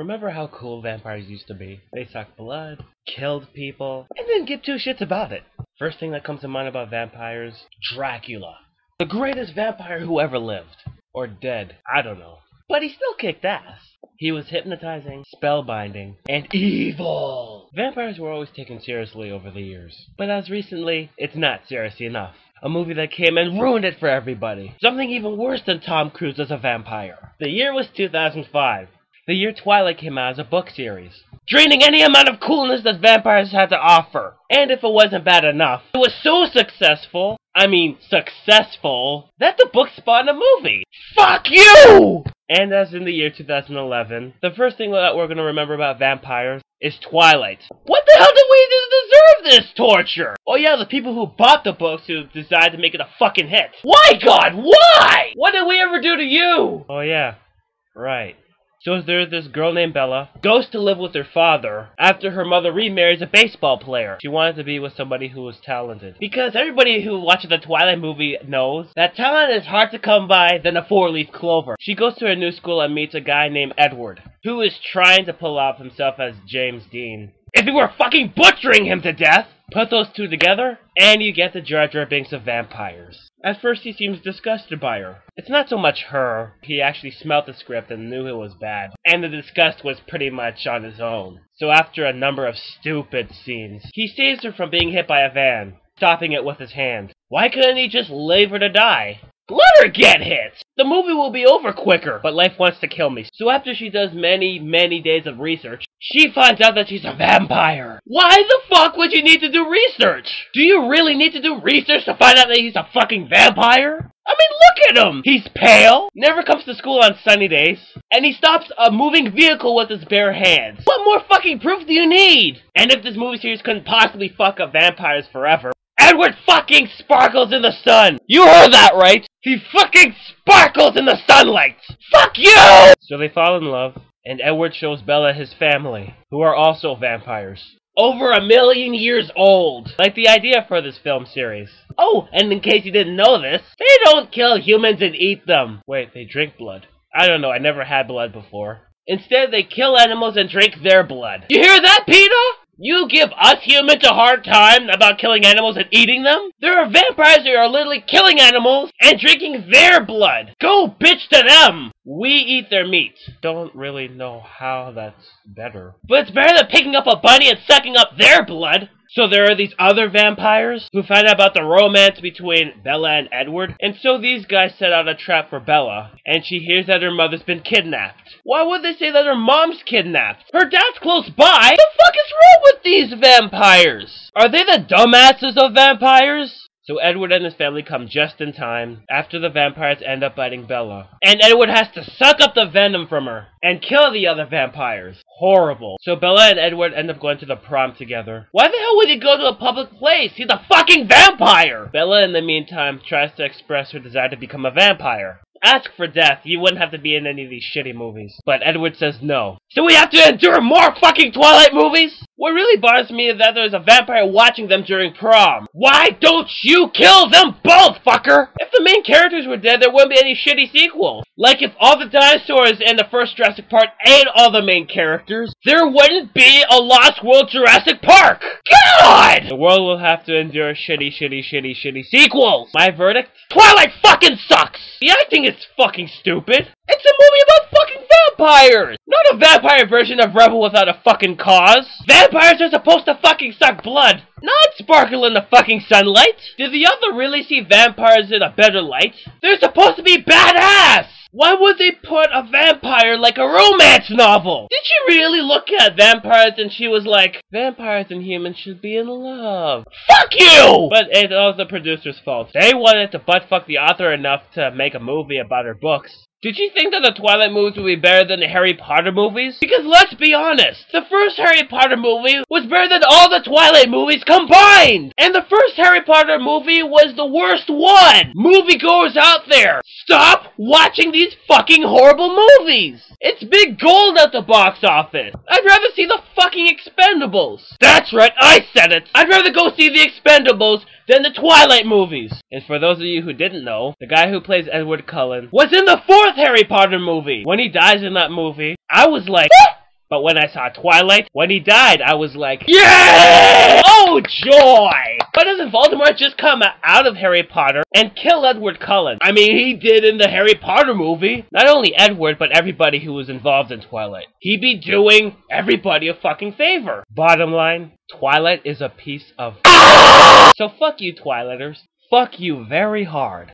remember how cool vampires used to be? They sucked blood, killed people, and didn't give two shits about it. First thing that comes to mind about vampires, Dracula. The greatest vampire who ever lived. Or dead, I don't know. But he still kicked ass. He was hypnotizing, spellbinding, and evil! Vampires were always taken seriously over the years. But as recently, it's not serious enough. A movie that came and ruined it for everybody. Something even worse than Tom Cruise as a vampire. The year was 2005. The year Twilight came out as a book series, draining any amount of coolness that vampires had to offer. And if it wasn't bad enough, it was so successful, that the book spawned a movie. Fuck you! And as in the year 2011, the first thing that we're going to remember about vampires is Twilight. What the hell did we do to deserve this torture? Oh yeah, the people who bought the books who decided to make it a fucking hit. Why, God? Why? What did we ever do to you? Oh yeah, right. So there's this girl named Bella, goes to live with her father after her mother remarries a baseball player. She wanted to be with somebody who was talented. Because everybody who watches the Twilight movie knows that talent is hard to come by than a four-leaf clover. She goes to her new school and meets a guy named Edward, who is trying to pull off himself as James Dean. If he were fucking butchering him to death! Put those two together, and you get the Jar Jar Binks of vampires. At first he seems disgusted by her. It's not so much her. He actually smelt the script and knew it was bad. And the disgust was pretty much on his own. So after a number of stupid scenes, he saves her from being hit by a van, stopping it with his hand. Why couldn't he just leave her to die? Let her get hit! The movie will be over quicker, but life wants to kill me. So after she does many days of research, she finds out that she's a vampire. Why the fuck would you need to do research? Do you really need to do research to find out that he's a fucking vampire? I mean, look at him! He's pale, never comes to school on sunny days, and he stops a moving vehicle with his bare hands. What more fucking proof do you need? And if this movie series couldn't possibly fuck up vampires forever, Edward fucking sparkles in the sun! You heard that right! He fucking sparkles in the sunlight! Fuck you! So they fall in love, and Edward shows Bella his family, who are also vampires. Over 1,000,000 years old! Like the idea for this film series. Oh, and in case you didn't know this, they don't kill humans and eat them. Wait, they drink blood. I don't know, I never had blood before. Instead, they kill animals and drink their blood. You hear that, PETA? You give us humans a hard time about killing animals and eating them? There are vampires who are literally killing animals and drinking their blood. Go bitch to them! We eat their meat. Don't really know how that's better. But it's better than picking up a bunny and sucking up their blood. So there are these other vampires who find out about the romance between Bella and Edward, and so these guys set out a trap for Bella, and she hears that her mother's been kidnapped. Why would they say that her mom's kidnapped? Her dad's close by? The fuck is wrong with these vampires? Are they the dumbasses of vampires? So Edward and his family come just in time, after the vampires end up biting Bella. And Edward has to suck up the venom from her, and kill the other vampires. Horrible. So Bella and Edward end up going to the prom together. Why the hell would he go to a public place? He's a fucking vampire! Bella, in the meantime, tries to express her desire to become a vampire. Ask for death, you wouldn't have to be in any of these shitty movies. But Edward says no. So we have to endure more fucking Twilight movies? What really bothers me is that there's a vampire watching them during prom. Why don't you kill them both, fucker? If the main characters were dead, there wouldn't be any shitty sequels. Like if all the dinosaurs in the first Jurassic Park ain't all the main characters, there wouldn't be a Lost World Jurassic Park! God! The world will have to endure shitty sequels. My verdict? Twilight fucking sucks! The acting is fucking stupid. It's a movie about fucking vampires! Not a vampire version of Rebel Without a Fucking Cause. Vampires are supposed to fucking suck blood, not sparkle in the fucking sunlight. Did the other really see vampires in a better light? They're supposed to be badass! Why would they put a vampire like a romance novel? Did she really look at vampires and she was like, vampires and humans should be in love? Fuck you! But it's all the producer's fault. They wanted to buttfuck the author enough to make a movie about her books. Did you think that the Twilight movies would be better than the Harry Potter movies? Because let's be honest, the first Harry Potter movie was better than all the Twilight movies combined! And the first Harry Potter movie was the worst one! Moviegoers out there, stop watching these fucking horrible movies! It's big gold at the box office! I'd rather see the fucking Expendables! That's right, I said it! I'd rather go see the Expendables than the Twilight movies! And for those of you who didn't know, the guy who plays Edward Cullen was in the fourth Harry Potter movie! When he dies in that movie, I was like, But when I saw Twilight, when he died, I was like, yeah! Oh, joy! Why doesn't Voldemort just come out of Harry Potter and kill Edward Cullen? I mean, he did in the Harry Potter movie. Not only Edward, but everybody who was involved in Twilight. He'd be doing everybody a fucking favor. Bottom line, Twilight is a piece of... So fuck you, Twilighters. Fuck you very hard.